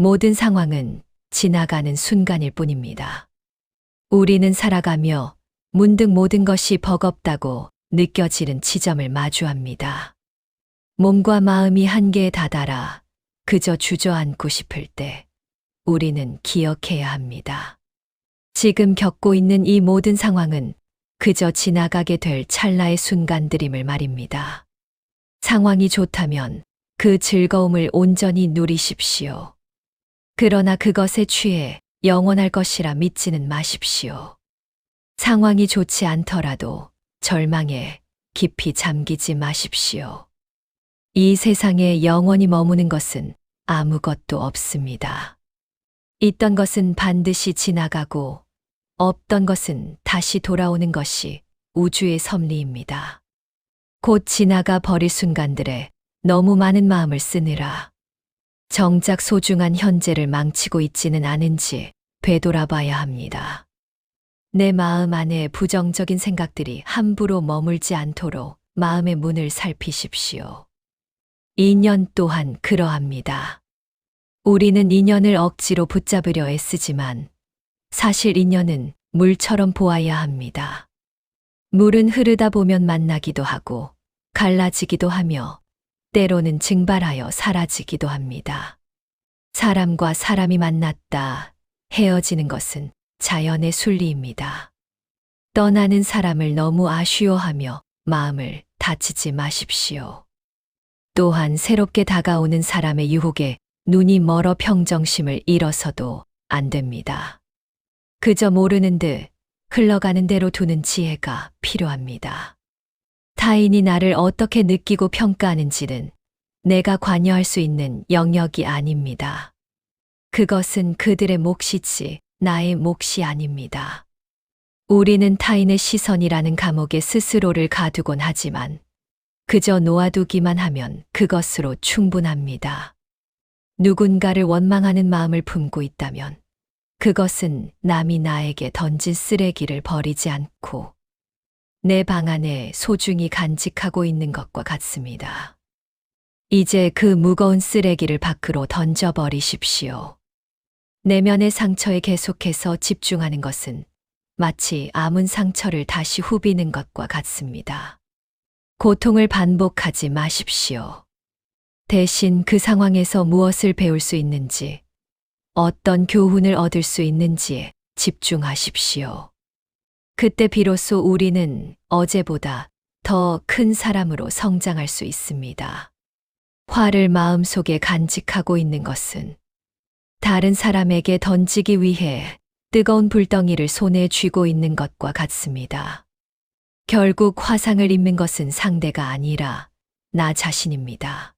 모든 상황은 지나가는 순간일 뿐입니다. 우리는 살아가며 문득 모든 것이 버겁다고 느껴지는 지점을 마주합니다. 몸과 마음이 한계에 다다라 그저 주저앉고 싶을 때 우리는 기억해야 합니다. 지금 겪고 있는 이 모든 상황은 그저 지나가게 될 찰나의 순간들임을 말입니다. 상황이 좋다면 그 즐거움을 온전히 누리십시오. 그러나 그것에 취해 영원할 것이라 믿지는 마십시오. 상황이 좋지 않더라도 절망에 깊이 잠기지 마십시오. 이 세상에 영원히 머무는 것은 아무것도 없습니다. 있던 것은 반드시 지나가고 없던 것은 다시 돌아오는 것이 우주의 섭리입니다. 곧 지나가 버릴 순간들에 너무 많은 마음을 쓰느라 정작 소중한 현재를 망치고 있지는 않은지 되돌아봐야 합니다. 내 마음 안에 부정적인 생각들이 함부로 머물지 않도록 마음의 문을 살피십시오. 인연 또한 그러합니다. 우리는 인연을 억지로 붙잡으려 애쓰지만 사실 인연은 물처럼 보아야 합니다. 물은 흐르다 보면 만나기도 하고 갈라지기도 하며 때로는 증발하여 사라지기도 합니다. 사람과 사람이 만났다 헤어지는 것은 자연의 순리입니다. 떠나는 사람을 너무 아쉬워하며 마음을 다치지 마십시오. 또한 새롭게 다가오는 사람의 유혹에 눈이 멀어 평정심을 잃어서도 안 됩니다. 그저 모르는 듯 흘러가는 대로 두는 지혜가 필요합니다. 타인이 나를 어떻게 느끼고 평가하는지는 내가 관여할 수 있는 영역이 아닙니다. 그것은 그들의 몫이지 나의 몫이 아닙니다. 우리는 타인의 시선이라는 감옥에 스스로를 가두곤 하지만 그저 놓아두기만 하면 그것으로 충분합니다. 누군가를 원망하는 마음을 품고 있다면 그것은 남이 나에게 던진 쓰레기를 버리지 않고 내 방 안에 소중히 간직하고 있는 것과 같습니다. 이제 그 무거운 쓰레기를 밖으로 던져버리십시오. 내면의 상처에 계속해서 집중하는 것은 마치 아문 상처를 다시 후비는 것과 같습니다. 고통을 반복하지 마십시오. 대신 그 상황에서 무엇을 배울 수 있는지, 어떤 교훈을 얻을 수 있는지에 집중하십시오. 그때 비로소 우리는 어제보다 더 큰 사람으로 성장할 수 있습니다. 화를 마음속에 간직하고 있는 것은 다른 사람에게 던지기 위해 뜨거운 불덩이를 손에 쥐고 있는 것과 같습니다. 결국 화상을 입는 것은 상대가 아니라 나 자신입니다.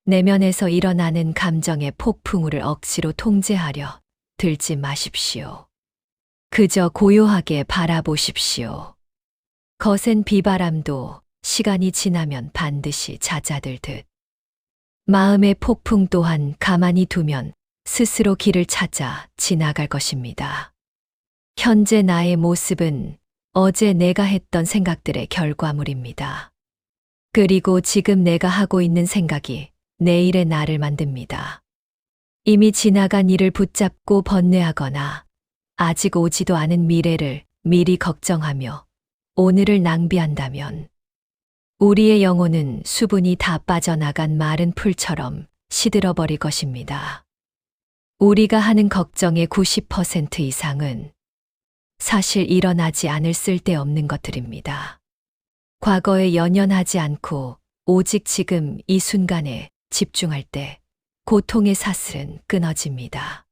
내면에서 일어나는 감정의 폭풍우를 억지로 통제하려 들지 마십시오. 그저 고요하게 바라보십시오. 거센 비바람도 시간이 지나면 반드시 잦아들듯 마음의 폭풍 또한 가만히 두면 스스로 길을 찾아 지나갈 것입니다. 현재 나의 모습은 어제 내가 했던 생각들의 결과물입니다. 그리고 지금 내가 하고 있는 생각이 내일의 나를 만듭니다. 이미 지나간 일을 붙잡고 번뇌하거나 아직 오지도 않은 미래를 미리 걱정하며 오늘을 낭비한다면 우리의 영혼은 수분이 다 빠져나간 마른 풀처럼 시들어버릴 것입니다. 우리가 하는 걱정의 90% 이상은 사실 일어나지 않을 쓸데없는 것들입니다. 과거에 연연하지 않고 오직 지금 이 순간에 집중할 때 고통의 사슬은 끊어집니다.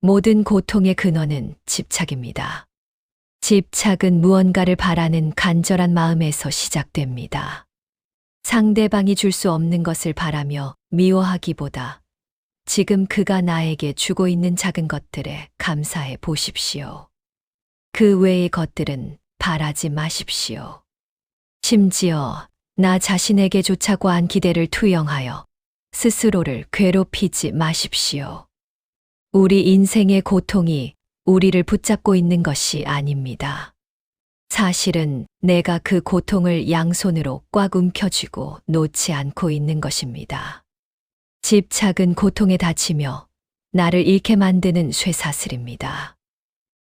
모든 고통의 근원은 집착입니다. 집착은 무언가를 바라는 간절한 마음에서 시작됩니다. 상대방이 줄 수 없는 것을 바라며 미워하기보다 지금 그가 나에게 주고 있는 작은 것들에 감사해 보십시오. 그 외의 것들은 바라지 마십시오. 심지어 나 자신에게조차 과한 기대를 투영하여 스스로를 괴롭히지 마십시오. 우리 인생의 고통이 우리를 붙잡고 있는 것이 아닙니다. 사실은 내가 그 고통을 양손으로 꽉 움켜쥐고 놓지 않고 있는 것입니다. 집착은 고통에 다치며 나를 잃게 만드는 쇠사슬입니다.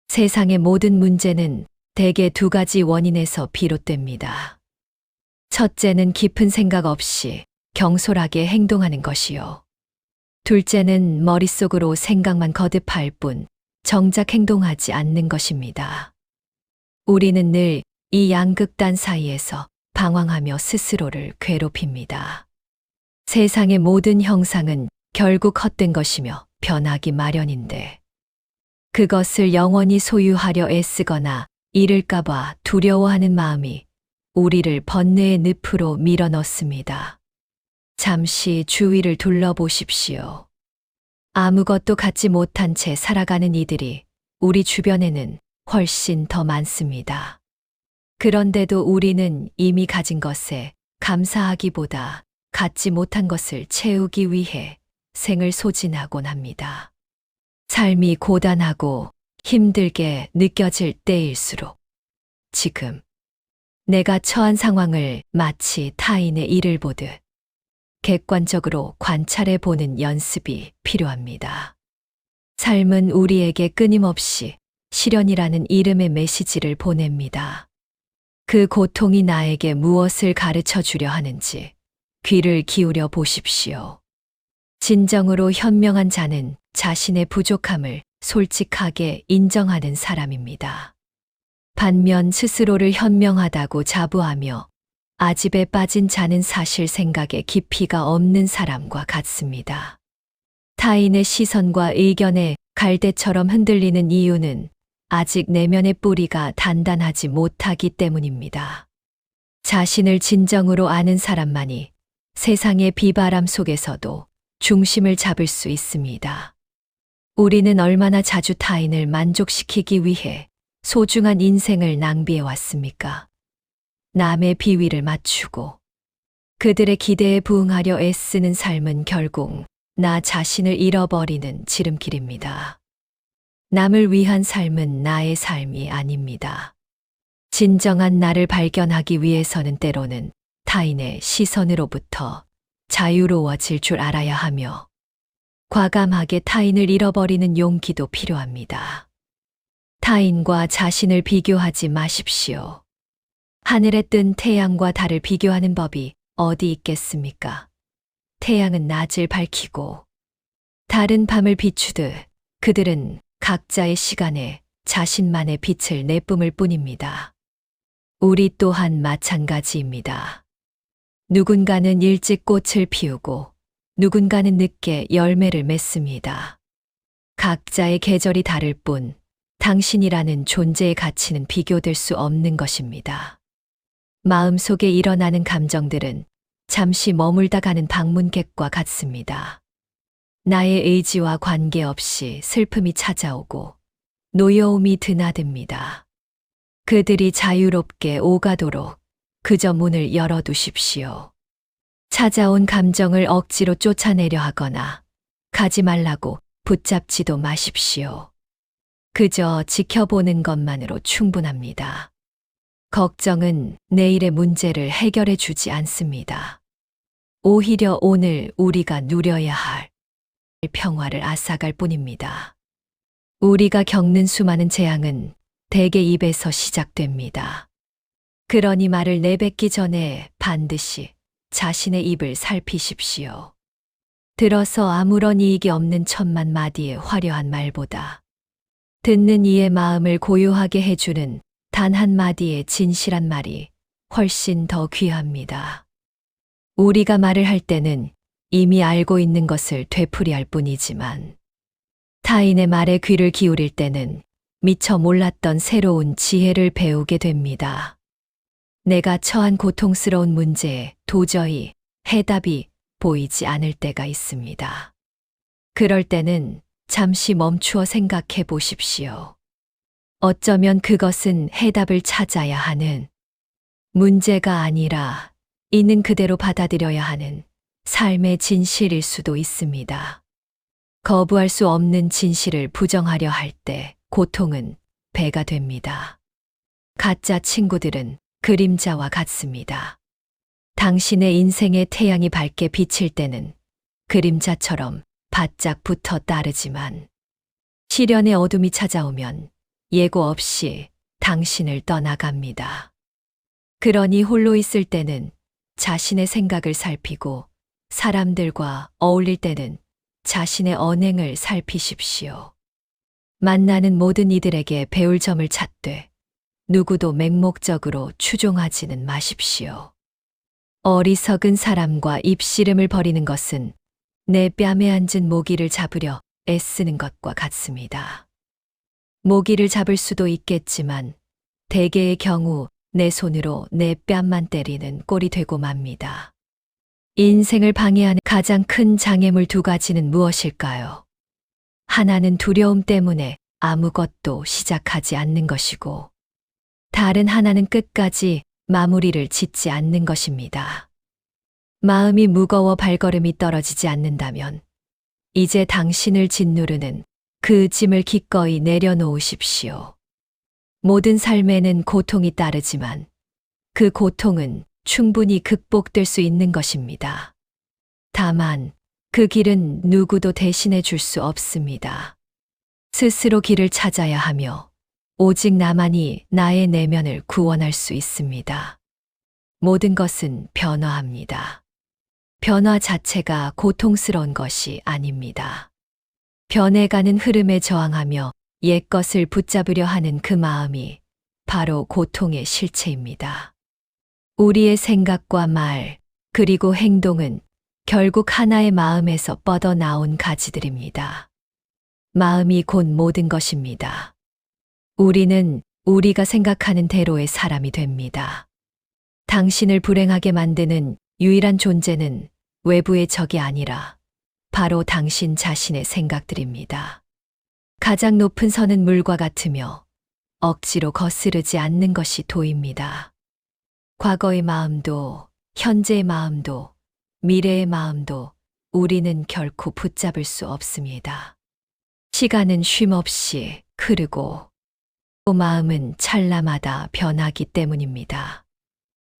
세상의 모든 문제는 대개 두 가지 원인에서 비롯됩니다. 첫째는 깊은 생각 없이 경솔하게 행동하는 것이요. 둘째는 머릿속으로 생각만 거듭할 뿐 정작 행동하지 않는 것입니다. 우리는 늘 이 양극단 사이에서 방황하며 스스로를 괴롭힙니다. 세상의 모든 형상은 결국 헛된 것이며 변하기 마련인데 그것을 영원히 소유하려 애쓰거나 잃을까봐 두려워하는 마음이 우리를 번뇌의 늪으로 밀어넣습니다. 잠시 주위를 둘러보십시오. 아무것도 갖지 못한 채 살아가는 이들이 우리 주변에는 훨씬 더 많습니다. 그런데도 우리는 이미 가진 것에 감사하기보다 갖지 못한 것을 채우기 위해 생을 소진하곤 합니다. 삶이 고단하고 힘들게 느껴질 때일수록 지금 내가 처한 상황을 마치 타인의 일을 보듯 객관적으로 관찰해 보는 연습이 필요합니다. 삶은 우리에게 끊임없이 시련이라는 이름의 메시지를 보냅니다. 그 고통이 나에게 무엇을 가르쳐 주려 하는지 귀를 기울여 보십시오. 진정으로 현명한 자는 자신의 부족함을 솔직하게 인정하는 사람입니다. 반면 스스로를 현명하다고 자부하며 아집에 빠진 자는 사실 생각에 깊이가 없는 사람과 같습니다. 타인의 시선과 의견에 갈대처럼 흔들리는 이유는 아직 내면의 뿌리가 단단하지 못하기 때문입니다. 자신을 진정으로 아는 사람만이 세상의 비바람 속에서도 중심을 잡을 수 있습니다. 우리는 얼마나 자주 타인을 만족시키기 위해 소중한 인생을 낭비해 왔습니까? 남의 비위를 맞추고 그들의 기대에 부응하려 애쓰는 삶은 결국 나 자신을 잃어버리는 지름길입니다. 남을 위한 삶은 나의 삶이 아닙니다. 진정한 나를 발견하기 위해서는 때로는 타인의 시선으로부터 자유로워질 줄 알아야 하며 과감하게 타인을 잃어버리는 용기도 필요합니다. 타인과 자신을 비교하지 마십시오. 하늘에 뜬 태양과 달을 비교하는 법이 어디 있겠습니까? 태양은 낮을 밝히고 달은 밤을 비추듯 그들은 각자의 시간에 자신만의 빛을 내뿜을 뿐입니다. 우리 또한 마찬가지입니다. 누군가는 일찍 꽃을 피우고 누군가는 늦게 열매를 맺습니다. 각자의 계절이 다를 뿐 당신이라는 존재의 가치는 비교될 수 없는 것입니다. 마음속에 일어나는 감정들은 잠시 머물다 가는 방문객과 같습니다. 나의 의지와 관계없이 슬픔이 찾아오고 노여움이 드나듭니다. 그들이 자유롭게 오가도록 그저 문을 열어두십시오. 찾아온 감정을 억지로 쫓아내려 하거나 가지 말라고 붙잡지도 마십시오. 그저 지켜보는 것만으로 충분합니다. 걱정은 내일의 문제를 해결해 주지 않습니다. 오히려 오늘 우리가 누려야 할 평화를 앗아갈 뿐입니다. 우리가 겪는 수많은 재앙은 대개 입에서 시작됩니다. 그러니 말을 내뱉기 전에 반드시 자신의 입을 살피십시오. 들어서 아무런 이익이 없는 천만 마디의 화려한 말보다 듣는 이의 마음을 고요하게 해주는 단 한마디의 진실한 말이 훨씬 더 귀합니다. 우리가 말을 할 때는 이미 알고 있는 것을 되풀이할 뿐이지만 타인의 말에 귀를 기울일 때는 미처 몰랐던 새로운 지혜를 배우게 됩니다. 내가 처한 고통스러운 문제에 도저히 해답이 보이지 않을 때가 있습니다. 그럴 때는 잠시 멈추어 생각해 보십시오. 어쩌면 그것은 해답을 찾아야 하는 문제가 아니라 있는 그대로 받아들여야 하는 삶의 진실일 수도 있습니다. 거부할 수 없는 진실을 부정하려 할 때 고통은 배가 됩니다. 가짜 친구들은 그림자와 같습니다. 당신의 인생의 태양이 밝게 비칠 때는 그림자처럼 바짝 붙어 따르지만 시련의 어둠이 찾아오면 예고 없이 당신을 떠나갑니다. 그러니 홀로 있을 때는 자신의 생각을 살피고 사람들과 어울릴 때는 자신의 언행을 살피십시오. 만나는 모든 이들에게 배울 점을 찾되 누구도 맹목적으로 추종하지는 마십시오. 어리석은 사람과 입씨름을 벌이는 것은 내 뺨에 앉은 모기를 잡으려 애쓰는 것과 같습니다. 모기를 잡을 수도 있겠지만 대개의 경우 내 손으로 내 뺨만 때리는 꼴이 되고 맙니다. 인생을 방해하는 가장 큰 장애물 두 가지는 무엇일까요? 하나는 두려움 때문에 아무것도 시작하지 않는 것이고, 다른 하나는 끝까지 마무리를 짓지 않는 것입니다. 마음이 무거워 발걸음이 떨어지지 않는다면 이제 당신을 짓누르는 그 짐을 기꺼이 내려놓으십시오. 모든 삶에는 고통이 따르지만 그 고통은 충분히 극복될 수 있는 것입니다. 다만 그 길은 누구도 대신해 줄 수 없습니다. 스스로 길을 찾아야 하며 오직 나만이 나의 내면을 구원할 수 있습니다. 모든 것은 변화합니다. 변화 자체가 고통스러운 것이 아닙니다. 변해가는 흐름에 저항하며 옛것을 붙잡으려 하는 그 마음이 바로 고통의 실체입니다. 우리의 생각과 말, 그리고 행동은 결국 하나의 마음에서 뻗어나온 가지들입니다. 마음이 곧 모든 것입니다. 우리는 우리가 생각하는 대로의 사람이 됩니다. 당신을 불행하게 만드는 유일한 존재는 외부의 적이 아니라 바로 당신 자신의 생각들입니다. 가장 높은 선은 물과 같으며 억지로 거스르지 않는 것이 도입니다. 과거의 마음도, 현재의 마음도, 미래의 마음도 우리는 결코 붙잡을 수 없습니다. 시간은 쉼없이 흐르고 또 마음은 찰나마다 변하기 때문입니다.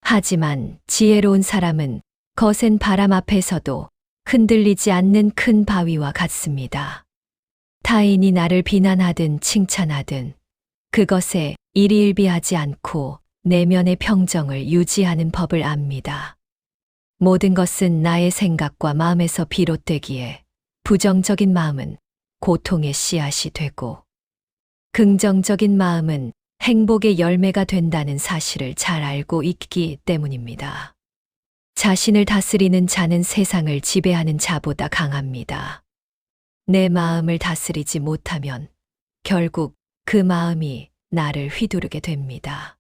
하지만 지혜로운 사람은 거센 바람 앞에서도 흔들리지 않는 큰 바위와 같습니다. 타인이 나를 비난하든 칭찬하든 그것에 일희일비하지 않고 내면의 평정을 유지하는 법을 압니다. 모든 것은 나의 생각과 마음에서 비롯되기에 부정적인 마음은 고통의 씨앗이 되고 긍정적인 마음은 행복의 열매가 된다는 사실을 잘 알고 있기 때문입니다. 자신을 다스리는 자는 세상을 지배하는 자보다 강합니다. 내 마음을 다스리지 못하면 결국 그 마음이 나를 휘두르게 됩니다.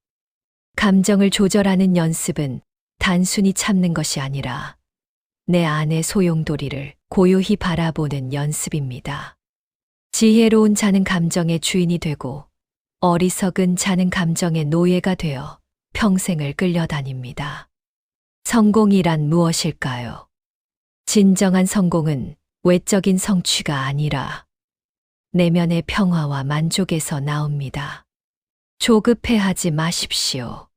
감정을 조절하는 연습은 단순히 참는 것이 아니라 내 안의 소용돌이를 고요히 바라보는 연습입니다. 지혜로운 자는 감정의 주인이 되고 어리석은 자는 감정의 노예가 되어 평생을 끌려다닙니다. 성공이란 무엇일까요? 진정한 성공은 외적인 성취가 아니라 내면의 평화와 만족에서 나옵니다. 조급해하지 마십시오.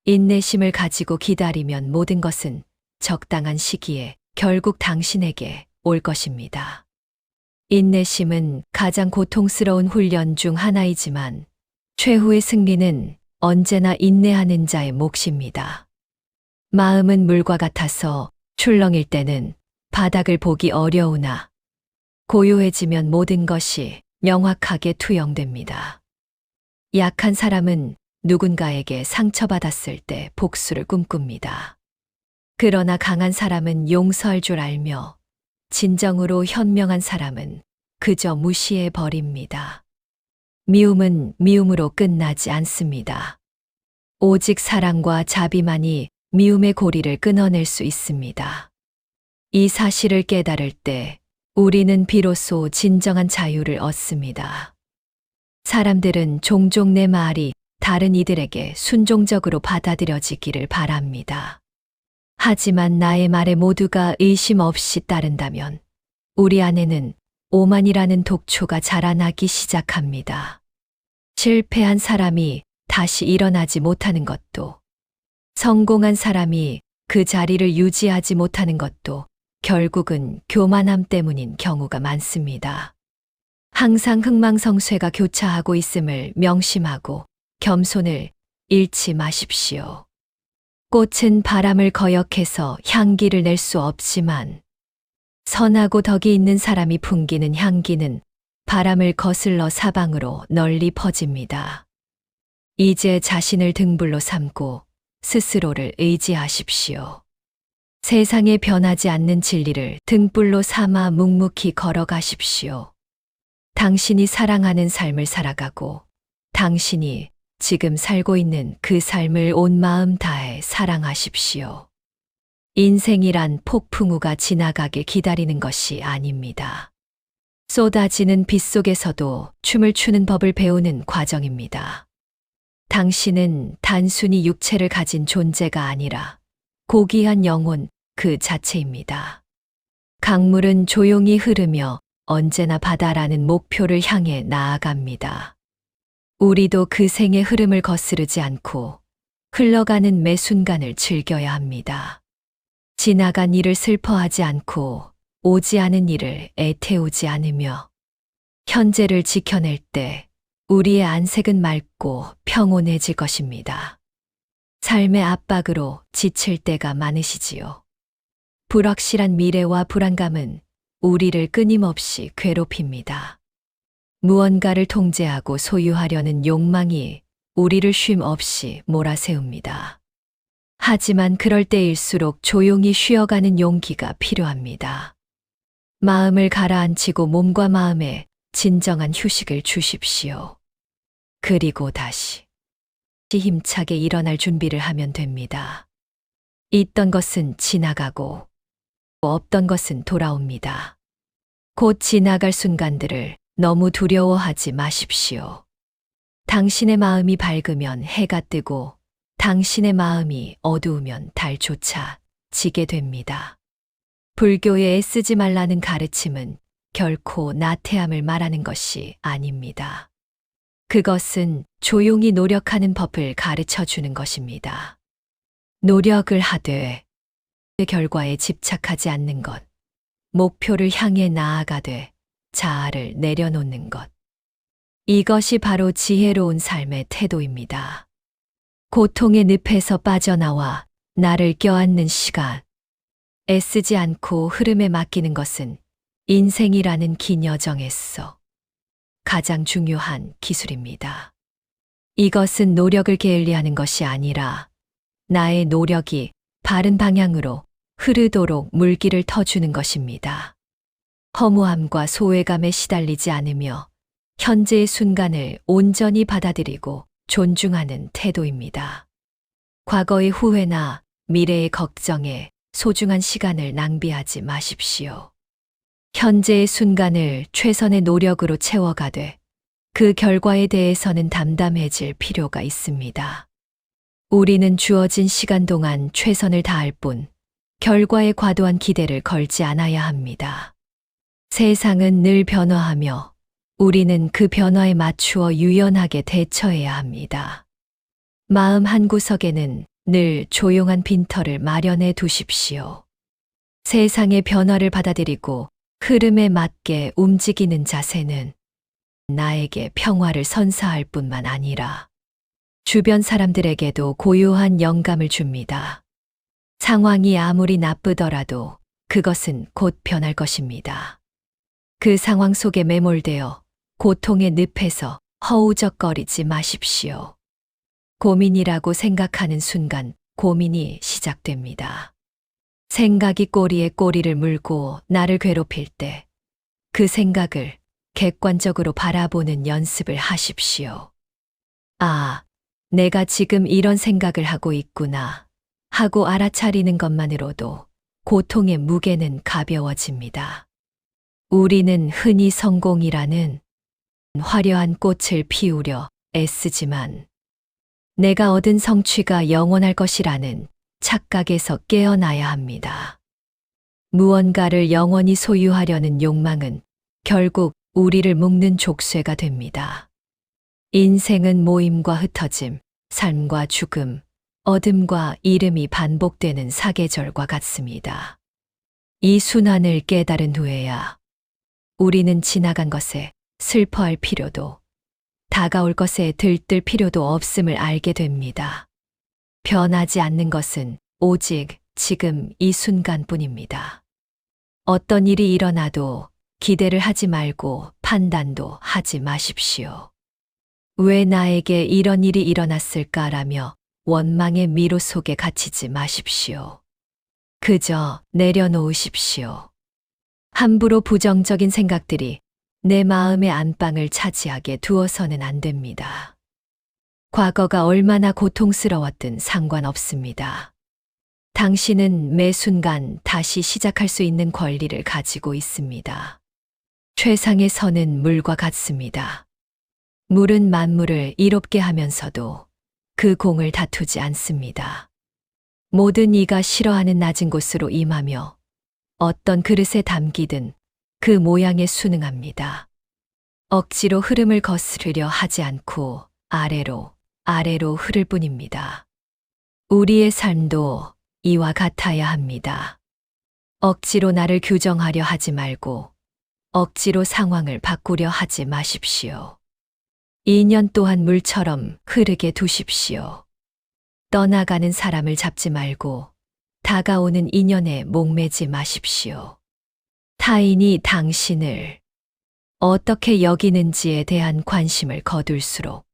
인내심을 가지고 기다리면 모든 것은 적당한 시기에 결국 당신에게 올 것입니다. 인내심은 가장 고통스러운 훈련 중 하나이지만 최후의 승리는 언제나 인내하는 자의 몫입니다. 마음은 물과 같아서 출렁일 때는 바닥을 보기 어려우나 고요해지면 모든 것이 명확하게 투영됩니다. 약한 사람은 누군가에게 상처받았을 때 복수를 꿈꿉니다. 그러나 강한 사람은 용서할 줄 알며 진정으로 현명한 사람은 그저 무시해 버립니다. 미움은 미움으로 끝나지 않습니다. 오직 사랑과 자비만이 미움의 고리를 끊어낼 수 있습니다. 이 사실을 깨달을 때 우리는 비로소 진정한 자유를 얻습니다. 사람들은 종종 내 말이 다른 이들에게 순종적으로 받아들여지기를 바랍니다. 하지만 나의 말에 모두가 의심 없이 따른다면 우리 안에는 오만이라는 독초가 자라나기 시작합니다. 실패한 사람이 다시 일어나지 못하는 것도, 성공한 사람이 그 자리를 유지하지 못하는 것도 결국은 교만함 때문인 경우가 많습니다. 항상 흥망성쇠가 교차하고 있음을 명심하고 겸손을 잃지 마십시오. 꽃은 바람을 거역해서 향기를 낼 수 없지만 선하고 덕이 있는 사람이 풍기는 향기는 바람을 거슬러 사방으로 널리 퍼집니다. 이제 자신을 등불로 삼고 스스로를 의지하십시오. 세상에 변하지 않는 진리를 등불로 삼아 묵묵히 걸어가십시오. 당신이 사랑하는 삶을 살아가고 당신이 지금 살고 있는 그 삶을 온 마음 다해 사랑하십시오. 인생이란 폭풍우가 지나가길 기다리는 것이 아닙니다. 쏟아지는 빛 속에서도 춤을 추는 법을 배우는 과정입니다. 당신은 단순히 육체를 가진 존재가 아니라 고귀한 영혼 그 자체입니다. 강물은 조용히 흐르며 언제나 바다라는 목표를 향해 나아갑니다. 우리도 그 생의 흐름을 거스르지 않고 흘러가는 매 순간을 즐겨야 합니다. 지나간 일을 슬퍼하지 않고 오지 않은 일을 애태우지 않으며 현재를 지켜낼 때 우리의 안색은 맑고 평온해질 것입니다. 삶의 압박으로 지칠 때가 많으시지요. 불확실한 미래와 불안감은 우리를 끊임없이 괴롭힙니다. 무언가를 통제하고 소유하려는 욕망이 우리를 쉼 없이 몰아세웁니다. 하지만 그럴 때일수록 조용히 쉬어가는 용기가 필요합니다. 마음을 가라앉히고 몸과 마음에 진정한 휴식을 주십시오. 그리고 다시 힘차게 일어날 준비를 하면 됩니다. 있던 것은 지나가고 없던 것은 돌아옵니다. 곧 지나갈 순간들을 너무 두려워하지 마십시오. 당신의 마음이 밝으면 해가 뜨고 당신의 마음이 어두우면 달조차 지게 됩니다. 불교의 애쓰지 말라는 가르침은 결코 나태함을 말하는 것이 아닙니다. 그것은 조용히 노력하는 법을 가르쳐 주는 것입니다. 노력을 하되 결과에 집착하지 않는 것, 목표를 향해 나아가되 자아를 내려놓는 것. 이것이 바로 지혜로운 삶의 태도입니다. 고통의 늪에서 빠져나와 나를 껴안는 시간. 애쓰지 않고 흐름에 맡기는 것은 인생이라는 긴 여정에서 가장 중요한 기술입니다. 이것은 노력을 게을리하는 것이 아니라 나의 노력이 바른 방향으로 흐르도록 물길을 터주는 것입니다. 허무함과 소외감에 시달리지 않으며 현재의 순간을 온전히 받아들이고 존중하는 태도입니다. 과거의 후회나 미래의 걱정에 소중한 시간을 낭비하지 마십시오. 현재의 순간을 최선의 노력으로 채워가되 그 결과에 대해서는 담담해질 필요가 있습니다. 우리는 주어진 시간 동안 최선을 다할 뿐 결과에 과도한 기대를 걸지 않아야 합니다. 세상은 늘 변화하며 우리는 그 변화에 맞추어 유연하게 대처해야 합니다. 마음 한구석에는 늘 조용한 빈터를 마련해 두십시오. 세상의 변화를 받아들이고 흐름에 맞게 움직이는 자세는 나에게 평화를 선사할 뿐만 아니라 주변 사람들에게도 고요한 영감을 줍니다. 상황이 아무리 나쁘더라도 그것은 곧 변할 것입니다. 그 상황 속에 매몰되어 고통의 늪에서 허우적거리지 마십시오. 고민이라고 생각하는 순간 고민이 시작됩니다. 생각이 꼬리에 꼬리를 물고 나를 괴롭힐 때 그 생각을 객관적으로 바라보는 연습을 하십시오. 아, 내가 지금 이런 생각을 하고 있구나 하고 알아차리는 것만으로도 고통의 무게는 가벼워집니다. 우리는 흔히 성공이라는 화려한 꽃을 피우려 애쓰지만 내가 얻은 성취가 영원할 것이라는 착각에서 깨어나야 합니다. 무언가를 영원히 소유하려는 욕망은 결국 우리를 묶는 족쇄가 됩니다. 인생은 모임과 흩어짐, 삶과 죽음, 어둠과 이름이 반복되는 사계절과 같습니다. 이 순환을 깨달은 후에야 우리는 지나간 것에 슬퍼할 필요도 다가올 것에 들뜰 필요도 없음을 알게 됩니다. 변하지 않는 것은 오직 지금 이 순간뿐입니다. 어떤 일이 일어나도 기대를 하지 말고 판단도 하지 마십시오. 왜 나에게 이런 일이 일어났을까라며 원망의 미로 속에 갇히지 마십시오. 그저 내려놓으십시오. 함부로 부정적인 생각들이 내 마음의 안방을 차지하게 두어서는 안 됩니다. 과거가 얼마나 고통스러웠든 상관없습니다. 당신은 매 순간 다시 시작할 수 있는 권리를 가지고 있습니다. 최상의 선은 물과 같습니다. 물은 만물을 이롭게 하면서도 그 공을 다투지 않습니다. 모든 이가 싫어하는 낮은 곳으로 임하며 어떤 그릇에 담기든 그 모양에 순응합니다. 억지로 흐름을 거스르려 하지 않고 아래로 흐를 뿐입니다. 우리의 삶도 이와 같아야 합니다. 억지로 나를 규정하려 하지 말고 억지로 상황을 바꾸려 하지 마십시오. 인연 또한 물처럼 흐르게 두십시오. 떠나가는 사람을 잡지 말고 다가오는 인연에 목매지 마십시오. 타인이 당신을 어떻게 여기는지에 대한 관심을 거둘수록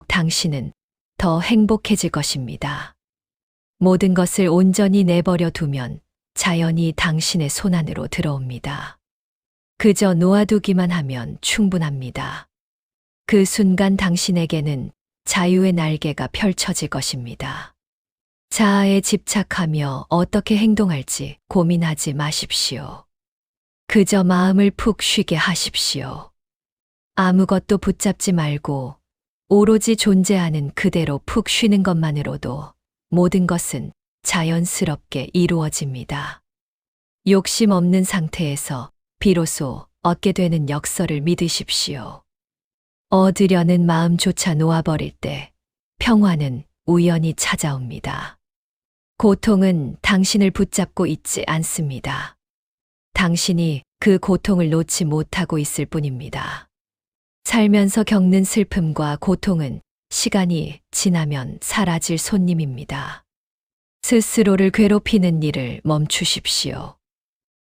당신은 더 행복해질 것입니다. 모든 것을 온전히 내버려 두면 자연이 당신의 손안으로 들어옵니다. 그저 놓아두기만 하면 충분합니다. 그 순간 당신에게는 자유의 날개가 펼쳐질 것입니다. 자아에 집착하며 어떻게 행동할지 고민하지 마십시오. 그저 마음을 푹 쉬게 하십시오. 아무것도 붙잡지 말고 오로지 존재하는 그대로 푹 쉬는 것만으로도 모든 것은 자연스럽게 이루어집니다. 욕심 없는 상태에서 비로소 얻게 되는 역설을 믿으십시오. 얻으려는 마음조차 놓아버릴 때 평화는 우연히 찾아옵니다. 고통은 당신을 붙잡고 있지 않습니다. 당신이 그 고통을 놓지 못하고 있을 뿐입니다. 살면서 겪는 슬픔과 고통은 시간이 지나면 사라질 손님입니다. 스스로를 괴롭히는 일을 멈추십시오.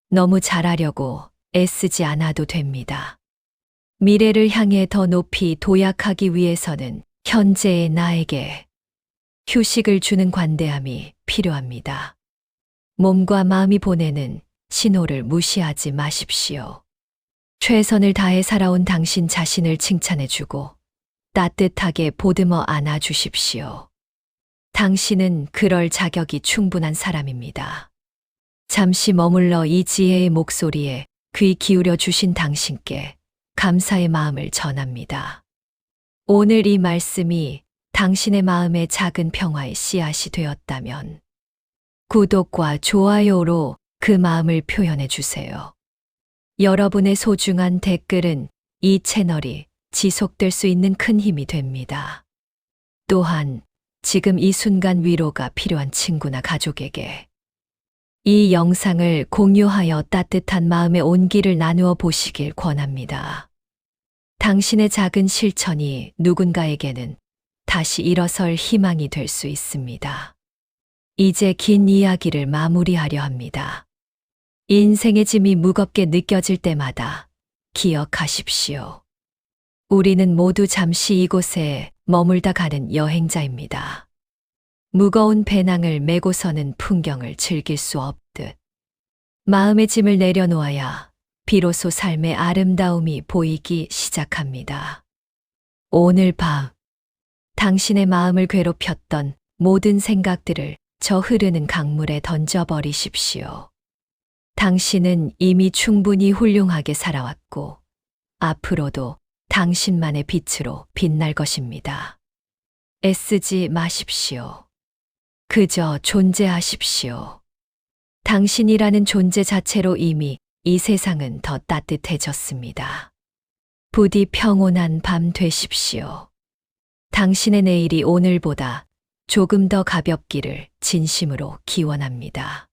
너무 잘하려고 애쓰지 않아도 됩니다. 미래를 향해 더 높이 도약하기 위해서는 현재의 나에게 휴식을 주는 관대함이 필요합니다. 몸과 마음이 보내는 신호를 무시하지 마십시오. 최선을 다해 살아온 당신 자신을 칭찬해주고 따뜻하게 보듬어 안아주십시오. 당신은 그럴 자격이 충분한 사람입니다. 잠시 머물러 이 지혜의 목소리에 귀 기울여 주신 당신께 감사의 마음을 전합니다. 오늘 이 말씀이 당신의 마음에 작은 평화의 씨앗이 되었다면 구독과 좋아요로 그 마음을 표현해 주세요. 여러분의 소중한 댓글은 이 채널이 지속될 수 있는 큰 힘이 됩니다. 또한 지금 이 순간 위로가 필요한 친구나 가족에게 이 영상을 공유하여 따뜻한 마음의 온기를 나누어 보시길 권합니다. 당신의 작은 실천이 누군가에게는 다시 일어설 희망이 될 수 있습니다. 이제 긴 이야기를 마무리하려 합니다. 인생의 짐이 무겁게 느껴질 때마다 기억하십시오. 우리는 모두 잠시 이곳에 머물다 가는 여행자입니다. 무거운 배낭을 메고서는 풍경을 즐길 수 없듯 마음의 짐을 내려놓아야 비로소 삶의 아름다움이 보이기 시작합니다. 오늘 밤 당신의 마음을 괴롭혔던 모든 생각들을 저 흐르는 강물에 던져버리십시오. 당신은 이미 충분히 훌륭하게 살아왔고 앞으로도 당신만의 빛으로 빛날 것입니다. 애쓰지 마십시오. 그저 존재하십시오. 당신이라는 존재 자체로 이미 이 세상은 더 따뜻해졌습니다. 부디 평온한 밤 되십시오. 당신의 내일이 오늘보다 조금 더 가볍기를 진심으로 기원합니다.